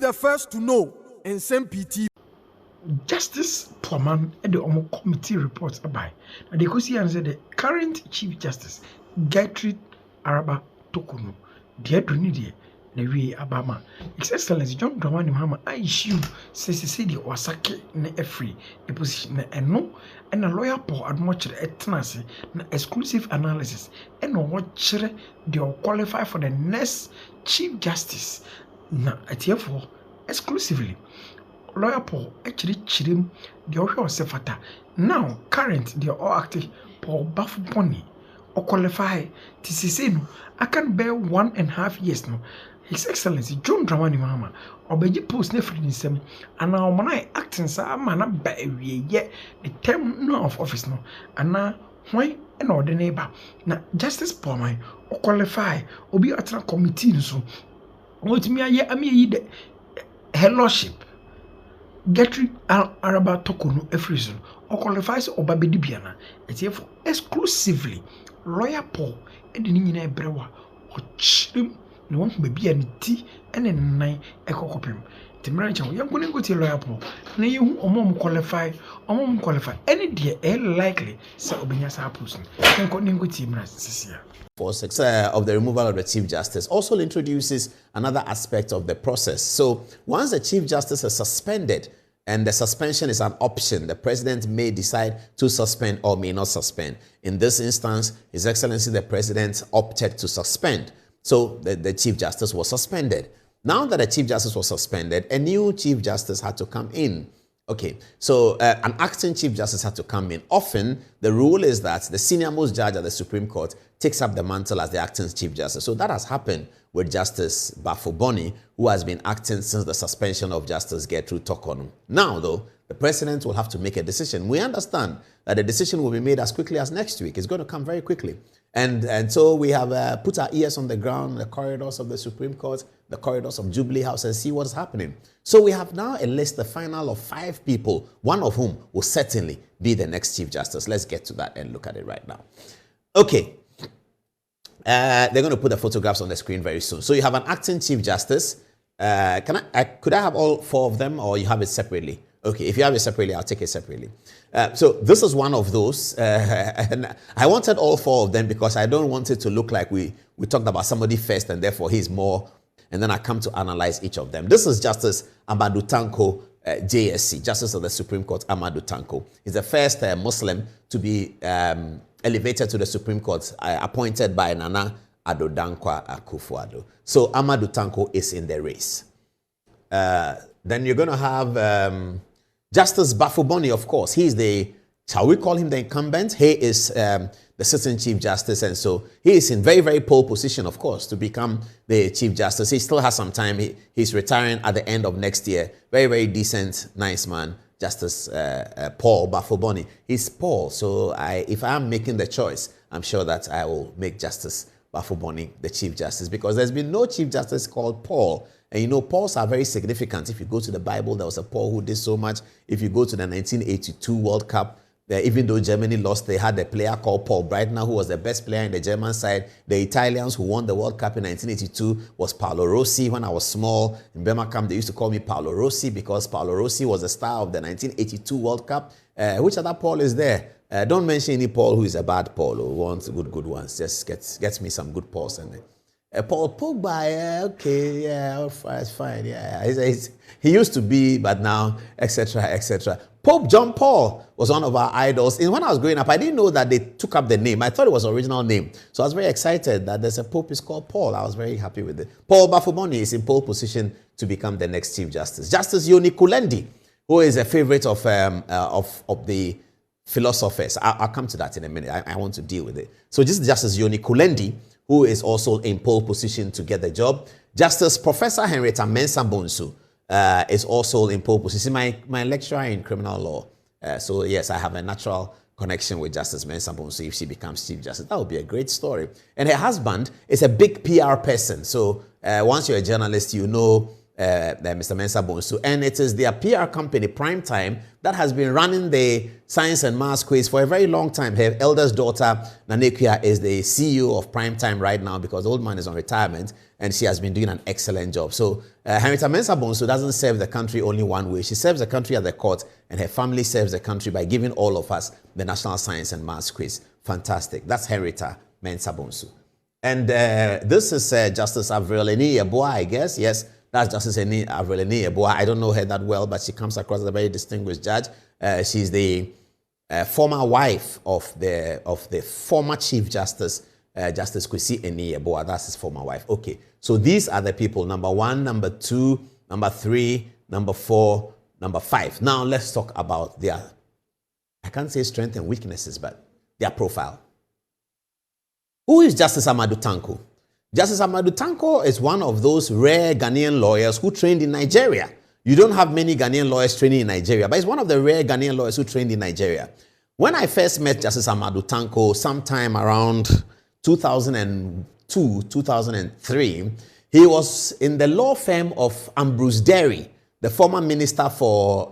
the first to know Nsem-Pii. Justice Poorman and the Omo committee reports by. And they could see and say the current Chief Justice Gertrude Araba Tokunu, dear Dunidi, the way Abama. His Excellency John Dramani Mahama, I issue says the city or Saki ne a free a position and no, and a lawyer for admocher at Tenasi, exclusive analysis, and no what they will qualify for the next Chief Justice. Na at here for exclusively. Lawyer Paul actually chirim the Osho Sefata. Now, current they are all active Paul Bafuboni or qualify to say no. I can bear 1.5 years now. His Excellency John Dramani Mahama or Beji post Nefri Nsem and now when I acting sa mana ba yet the term no of office no and now why an order neighbor na Justice Poorman or qualify or be at a committee so what me I mean the her lordship Gertrude Araba Tokunu Efrison or qualifies or Babedibiana. It's here for exclusively lawyer Paul and the Nina Brewa or Chim, no one may be any tea and a nine echo copium. Timrancho, you're going to go to lawyer Paul. Nay, you or mom qualify any dear likely, Sir Obinas Appleson. I'm going to go to Timras. Of the removal of the Chief Justice also introduces another aspect of the process. So once the Chief Justice is suspended, and the suspension is an option, the president may decide to suspend or may not suspend. In this instance, His Excellency the President opted to suspend. So the Chief Justice was suspended. Now that the Chief Justice was suspended, a new Chief Justice had to come in. Okay, so an acting Chief Justice had to come in. Often, the rule is that the senior most judge at the Supreme Court takes up the mantle as the acting Chief Justice. So that has happened with Justice Bafuboni, who has been acting since the suspension of Justice Gertrude Tokunu. Now, though, the president will have to make a decision. We understand that the decision will be made as quickly as next week. It's going to come very quickly. And so we have put our ears on the ground, in the corridors of the Supreme Court, the corridors of Jubilee House, and see what's happening. So we have now a list, the final of 5 people, one of whom will certainly be the next Chief Justice. Let's get to that and look at it right now. Okay. They're going to put the photographs on the screen very soon. So you have an acting Chief Justice. Could I have all 4 of them, or you have it separately? Okay, if you have it separately, I'll take it separately. So this is one of those. And I wanted all 4 of them because I don't want it to look like we talked about somebody first and therefore he's more. And then I come to analyze each of them. This is Justice Amadou Tanko, JSC, Justice of the Supreme Court, Amadou Tanko. He's the first Muslim to be elevated to the Supreme Court, appointed by Nana Addo Dankwa Akufo-Addo. So Amadou Tanko is in the race. Then you're going to have Justice Bafuboni, of course. He's the, shall we call him the incumbent? He is the sitting Chief Justice, and so he is in very, very pole position, of course, to become the Chief Justice. He still has some time. He's retiring at the end of next year. Very, very decent, nice man, Justice Paul Bafuboni. He's Paul, so if I am making the choice, I'm sure that I will make Justice Bafuboni the Chief Justice, because there's been no Chief Justice called Paul. And you know, Pauls are very significant. If you go to the Bible, there was a Paul who did so much. If you go to the 1982 World Cup, even though Germany lost, they had a player called Paul Breitner, who was the best player in the German side. The Italians who won the World Cup in 1982 was Paolo Rossi. When I was small in Birmingham, they used to call me Paolo Rossi because Paolo Rossi was the star of the 1982 World Cup. Which other Paul is there? Don't mention any Paul who is a bad Paul or wants good ones. Just gets me some good Pauls in there. Paul Pogba, okay, yeah, it's fine, yeah. He used to be, but now, etc., etc. Pope John Paul was one of our idols. And when I was growing up, I didn't know that they took up the name. I thought it was the original name. So I was very excited that there's a Pope is called Paul. I was very happy with it. Paul Bafuboni is in pole position to become the next Chief Justice. Justice Kulendi, who is a favorite of the philosophers. I'll come to that in a minute. I want to deal with it. So this is Justice Kulendi, who is also in pole position to get the job. Justice Professor Henrietta Mensabu is also in pole position. My lecturer in criminal law. So yes, I have a natural connection with Justice Mensabu if she becomes Chief Justice. That would be a great story. And her husband is a big PR person. So once you're a journalist, you know Mr. Mensabu. And it is their PR company, Primetime, that has been running the science and maths quiz for a very long time. Her eldest daughter, Nanekuya, is the CEO of Primetime right now because the old man is on retirement, and she has been doing an excellent job. So Henrietta Mensabu doesn't serve the country only one way. She serves the country at the court, and her family serves the country by giving all of us the National Science and Maths quiz. Fantastic. That's Henrietta Mensabu. And this is Justice Avril Eni-Yeboah, I guess. Yes, that's Justice Avril Eni-Yeboah. I don't know her that well, but she comes across as a very distinguished judge. She's the former wife of the former Chief Justice, Justice Kwesi Eni-Yeboah. That's his former wife. Okay, so these are the people, number 1, number 2, number 3, number 4, number 5. Now let's talk about their, I can't say strengths and weaknesses, but their profile. Who is Justice Amadou Tanko? Justice Amadou Tanko is one of those rare Ghanaian lawyers who trained in Nigeria. You don't have many Ghanaian lawyers training in Nigeria, but he's one of the rare Ghanaian lawyers who trained in Nigeria. When I first met Justice Amadou Tanko sometime around 2002, 2003, he was in the law firm of Ambrose Derry, the former minister for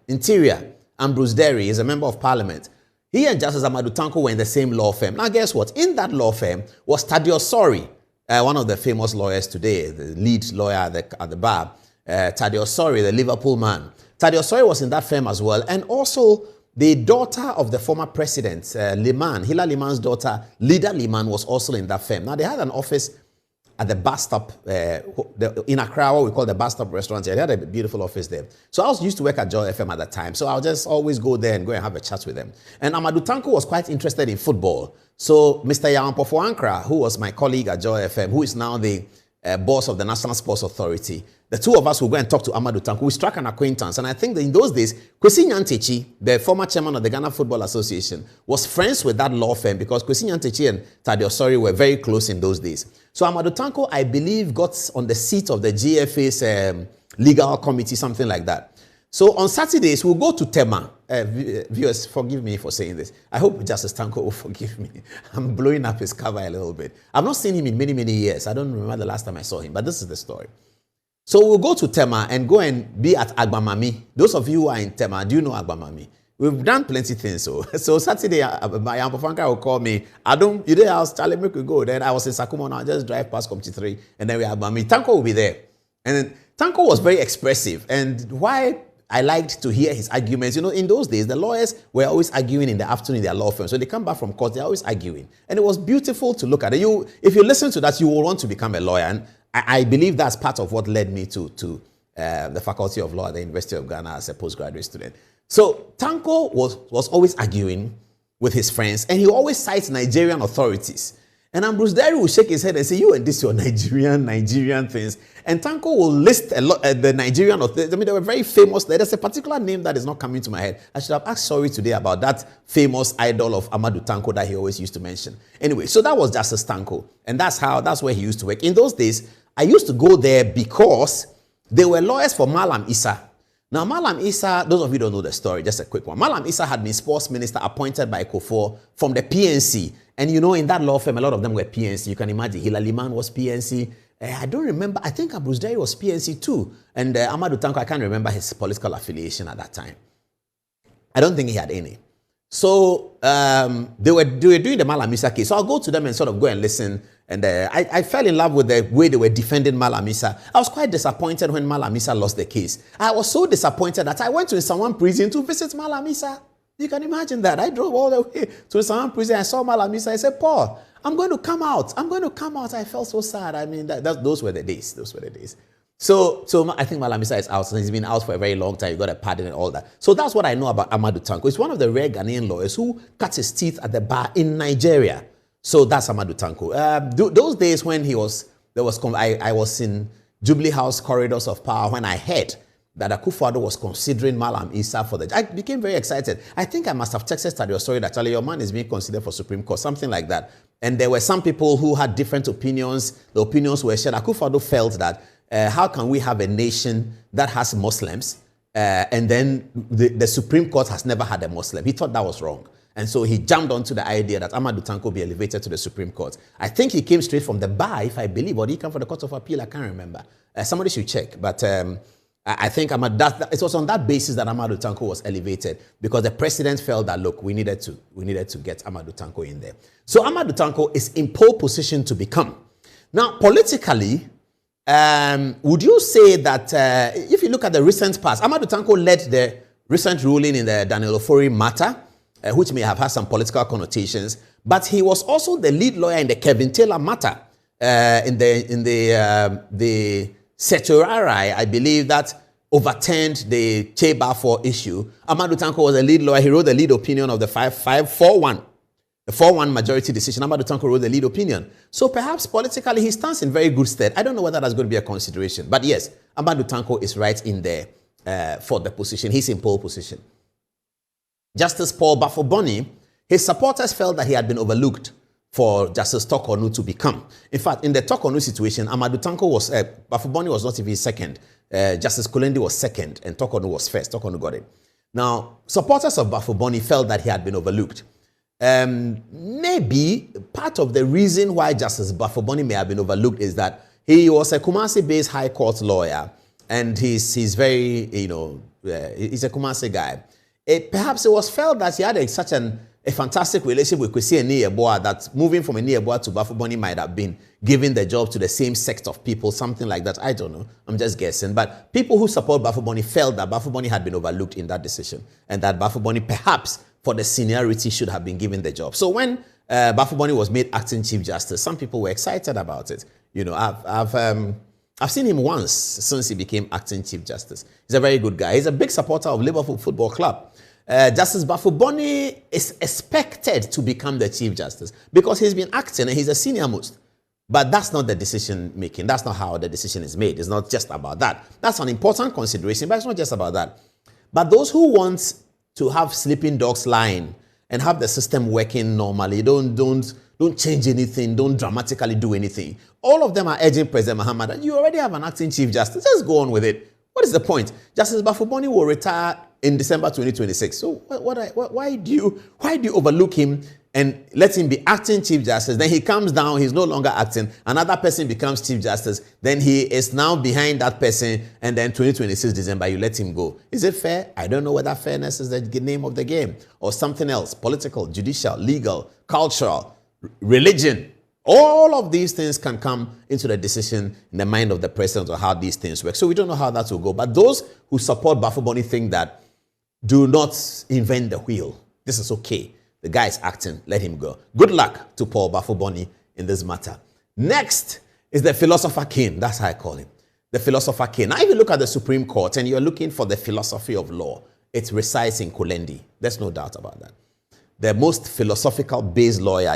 Interior. Ambrose Derry is a member of parliament. He and Justice Amadou Tanko were in the same law firm. Now, guess what? In that law firm was Thaddeus Sori, one of the famous lawyers today, the lead lawyer at the bar. Thaddeus Sori, the Liverpool man. Thaddeus Sori was in that firm as well. And also, the daughter of the former president, Liman, Hila Liman's daughter, Lida Liman, was also in that firm. Now, they had an office at the bus stop in Accra, what we call the bus stop restaurant. They had a beautiful office there. So I used to work at Joy FM at that time. So I'll just always go there and go and have a chat with them. And Amadou Tanko was quite interested in football. So Mr. Yampofo Ankra, who was my colleague at Joy FM, who is now the boss of the National Sports Authority, the two of us will go and talk to Amadou Tanko. We struck an acquaintance. And I think that in those days, Kwesi Nyantakyi, the former chairman of the Ghana Football Association, was friends with that law firm because Kwesi Nyantakyi and Thaddeus Sori were very close in those days. So Amadou Tanko, I believe, got on the seat of the GFA's legal committee, something like that. So on Saturdays, we'll go to Tema. Viewers, forgive me for saying this. I hope Justice Tanko will forgive me. I'm blowing up his cover a little bit. I've not seen him in many, many years. I don't remember the last time I saw him, but this is the story. So we'll go to Tema and go and be at Agbamami. Those of you who are in Tema, do you know Agbamami? We've done plenty of things. So Saturday, my Ampofanka will call me. You did house, Charlie, make we go. Then I was in Sakumo, now I just drive past Committee 3, and then we have Agbamami. Tanko will be there. And then Tanko was very expressive. And why I liked to hear his arguments. You know, in those days, the lawyers were always arguing in the afternoon in their law firm. So they come back from court, they're always arguing. And it was beautiful to look at. If you listen to that, you will want to become a lawyer. And I believe that's part of what led me to the Faculty of Law at the University of Ghana as a postgraduate student. So Tanko was always arguing with his friends, and he always cites Nigerian authorities. And Ambrose Derry will shake his head and say, you and this, your Nigerian things. And Tanko will list a lot the Nigerian authorities. I mean, they were very famous. There's a particular name that is not coming to my head. I should have asked Sori today about that famous idol of Amadou Tanko that he always used to mention. Anyway, so that was Justice Tanko. And that's where he used to work. In those days, I used to go there because they were lawyers for Malam Issa. Now, Malam Issa, those of you who don't know the story, just a quick one. Malam Issa had been sports minister appointed by Kufuor from the PNC. And you know, in that law firm, a lot of them were PNC. You can imagine Hilary Man was PNC. I don't remember. I think Ambrose Derry was PNC too. And Amadou Tanko, I can't remember his political affiliation at that time. I don't think he had any. So they were doing the Malam Issa case. So I'll go to them and sort of go and listen. And I fell in love with the way they were defending Malam Issa. I was quite disappointed when Malam Issa lost the case. I was so disappointed that I went to Nsem-Pii prison to visit Malam Issa. You can imagine that. I drove all the way to Nsem-Pii prison. I saw Malam Issa. I said, Paul, I'm going to come out. I'm going to come out. I felt so sad. I mean, those were the days. Those were the days. So I think Malam Issa is out. So he's been out for a very long time. He got a pardon and all that. So that's what I know about Amadou Tanko. He's one of the rare Ghanaian lawyers who cuts his teeth at the bar in Nigeria. So that's Amadou Tanko. Those days when I was in Jubilee House corridors of power when I heard that Akufo-Addo was considering Malam Issa for I became very excited. I think I must have texted Thaddeus Sori that Charlie, your man is being considered for Supreme Court, something like that. And there were some people who had different opinions. The opinions were shared. Akufo-Addo felt that how can we have a nation that has Muslims and then the Supreme Court has never had a Muslim? He thought that was wrong. And so he jumped onto the idea that Amadou Tanko be elevated to the Supreme Court. I think he came straight from the bar, if I believe, or did he come from the Court of Appeal? I can't remember. Somebody should check. But I think it was on that basis that Amadou Tanko was elevated, because the president felt that, look, we needed to get Amadou Tanko in there. So Amadou Tanko is in pole position to become. Now, politically, would you say that if you look at the recent past, Amadou Tanko led the recent ruling in the Daniel Ofori matter, which may have had some political connotations, but he was also the lead lawyer in the Kevin Taylor matter, in the certiorari, I believe, that overturned the Che Balfour issue. Amadou Tanko was a lead lawyer. He wrote the lead opinion of the 5-4-1. The 4-1 majority decision. Amadou Tanko wrote the lead opinion. So perhaps politically he stands in very good stead. I don't know whether that's going to be a consideration. But yes, Amadou Tanko is right in there for the position. He's in pole position. Justice Paul Bafuboni, his supporters felt that he had been overlooked for Justice Tokonu to become. In fact, in the Tokonu situation, Amadou Tanko was, Bafuboni was not even second. Justice Kulendi was second and Tokonu was first. Tokonu got it. Now, supporters of Bafuboni felt that he had been overlooked. Maybe part of the reason why Justice Bafuboni may have been overlooked is that he was a Kumasi-based High Court lawyer, and he's very, he's a Kumasi guy. Perhaps it was felt that he had such a fantastic relationship with Kwesi Eni-Yeboah that moving from Eni-Yeboah to Bafuboni might have been giving the job to the same sect of people, something like that. I don't know. I'm just guessing. But people who support Bafuboni felt that Bafuboni had been overlooked in that decision, and that Bafuboni perhaps for the seniority should have been given the job. So when Bafuboni was made acting Chief Justice, some people were excited about it. I've seen him once since he became acting Chief Justice. He's a very good guy. He's a big supporter of Liverpool Football Club. Justice Bafuboni is expected to become the Chief Justice because he's been acting and he's a senior most. But that's not the decision making. That's not how the decision is made. It's not just about that. That's an important consideration, but it's not just about that. But those who want to have sleeping dogs lying and have the system working normally, don't change anything, don't dramatically do anything. All of them are urging President Mahama that you already have an acting Chief Justice. Just go on with it. What is the point? Justice Bafuboni will retire in December 2026. So why do you overlook him and let him be acting Chief Justice? Then he comes down, he's no longer acting. Another person becomes Chief Justice. Then he is now behind that person. And then 2026 December, you let him go. Is it fair? I don't know whether fairness is the name of the game or something else. Political, judicial, legal, cultural, religion. All of these things can come into the decision in the mind of the president or how these things work. So we don't know how that will go. But those who support Bafuboni think that do not invent the wheel. This is okay. The guy is acting. Let him go. Good luck to Paul Bafuboni in this matter. Next is the philosopher king. That's how I call him. The philosopher king. Now, if you look at the Supreme Court and you're looking for the philosophy of law, it resides in Kulendi. There's no doubt about that. The most philosophical based lawyer,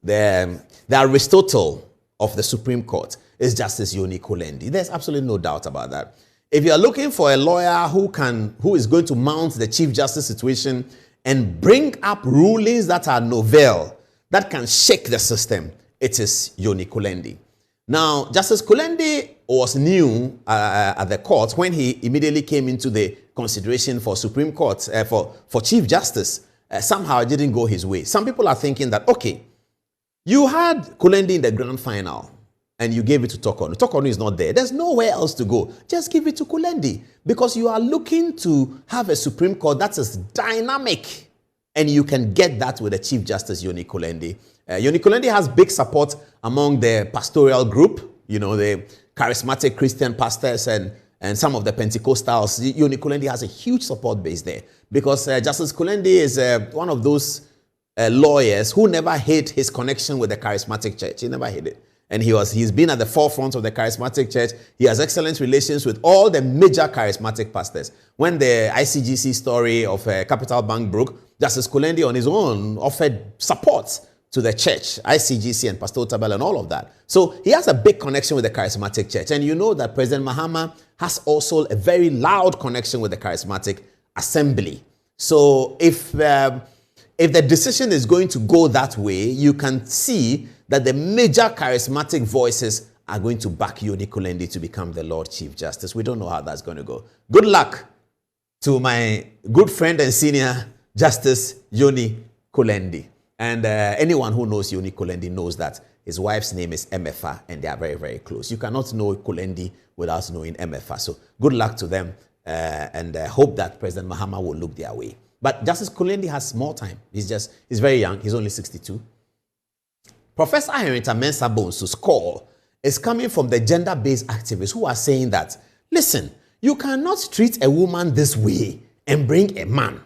the Aristotle of the Supreme Court is Justice Yoni Kulendi. There's absolutely no doubt about that. If you're looking for a lawyer who is going to mount the Chief Justice situation and bring up rulings that are novel, that can shake the system, it is Yoni Kulendi. Now, Justice Kulendi was new at the court when he immediately came into the consideration for Supreme Court, for Chief Justice. Somehow it didn't go his way. Some people are thinking that, okay, you had Kulendi in the grand final and you gave it to Tokonu. Tokonu is not there. There's nowhere else to go. Just give it to Kulendi because you are looking to have a Supreme Court that is dynamic, and you can get that with the Chief Justice Yoni Kulendi. Yoni Kulendi has big support among the pastoral group, the charismatic Christian pastors and some of the Pentecostals. Yoni Kulendi has a huge support base there because Justice Kulendi is one of those lawyers who never hid his connection with the charismatic church. He never hid it. And he's been at the forefront of the charismatic church. He has excellent relations with all the major charismatic pastors. When the ICGC story of Capital Bank broke, Justice Kulendi on his own offered support to the church, ICGC and Pastor Otabel and all of that. So he has a big connection with the charismatic church. And you know that President Mahama has also a very loud connection with the charismatic assembly. So if the decision is going to go that way, you can see that the major charismatic voices are going to back Yoni Kulendi to become the Lord Chief Justice. We don't know how that's going to go. Good luck to my good friend and senior, Justice Yoni Kulendi. And anyone who knows Yoni Kulendi knows that his wife's name is Emefa, and they are very, very close. You cannot know Kulendi without knowing Emefa. So good luck to them, and hope that President Mahama will look their way. But Justice Kulendi has more time. He's very young. He's only 62. Professor Henrietta Mensabu's call is coming from the gender-based activists who are saying that, listen, you cannot treat a woman this way and bring a man.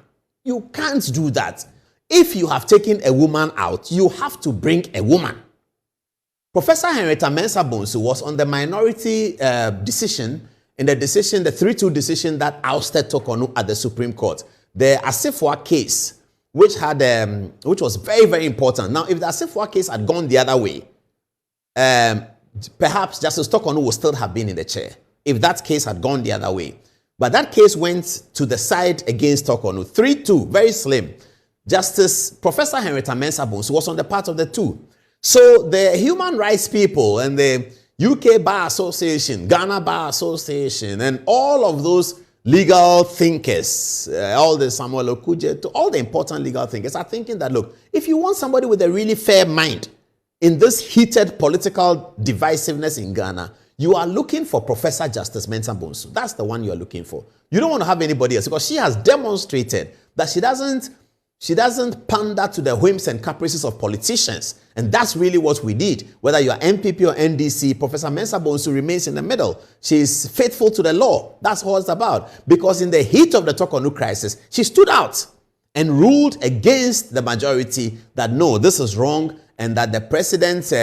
You can't do that. If you have taken a woman out, you have to bring a woman. Professor Henrietta Mensabu was on the minority decision, in the 3-2 decision that ousted Tokonu at the Supreme Court. The Asifwa case, which was very, very important. Now, if the Asifwa case had gone the other way, perhaps Justice Tokonu would still have been in the chair, if that case had gone the other way. But that case went to the side against Tokonu, 3-2, very slim. Professor Henrietta Mensabu was on the part of the two. So the human rights people and the UK Bar Association, Ghana Bar Association, and all of those legal thinkers, all the Samuel Okuje, all the important legal thinkers are thinking that, look, if you want somebody with a really fair mind in this heated political divisiveness in Ghana, you are looking for Professor Justice Mensabu. That's the one you are looking for. You don't want to have anybody else, because she has demonstrated that she doesn't pander to the whims and caprices of politicians. And that's really what we did. Whether you are MPP or NDC, Professor Mensabu remains in the middle. She is faithful to the law. That's what it's about. Because in the heat of the Tokonu crisis, she stood out and ruled against the majority that no, this is wrong, and that the president's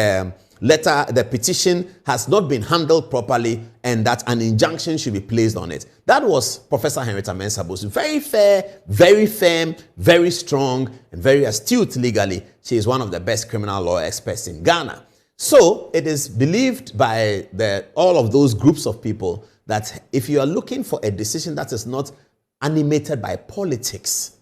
letter, the petition, has not been handled properly, and that an injunction should be placed on it. That was Professor Henrietta Mensabu. Very fair, very firm, very strong, and very astute legally. She is one of the best criminal law experts in Ghana. So it is believed by all of those groups of people that if you are looking for a decision that is not animated by politics,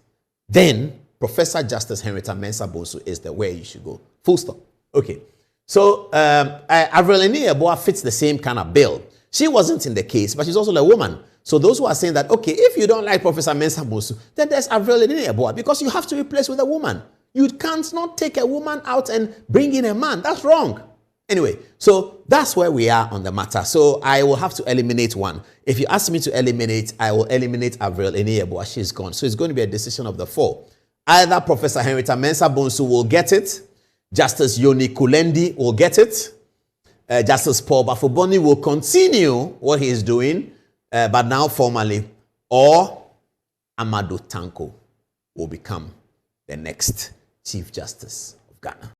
then Professor Justice Henrietta Mensabu is the way you should go. Full stop. Okay. So Avril Eni fits the same kind of bill. She wasn't in the case, but she's also a woman. So those who are saying that, okay, if you don't like Professor Mensabu, then there's Avril Eni, because you have to replace with a woman. You can't not take a woman out and bring in a man. That's wrong. Anyway, so that's where we are on the matter. So I will have to eliminate one. If you ask me to eliminate, I will eliminate Avril Eni. She's gone. So it's going to be a decision of the 4. Either Professor Henrietta Mensabu will get it, Justice Yoni Kulendi will get it, Justice Paul Bafuboni will continue what he is doing, but now formally, or Amadou Tanko will become the next Chief Justice of Ghana.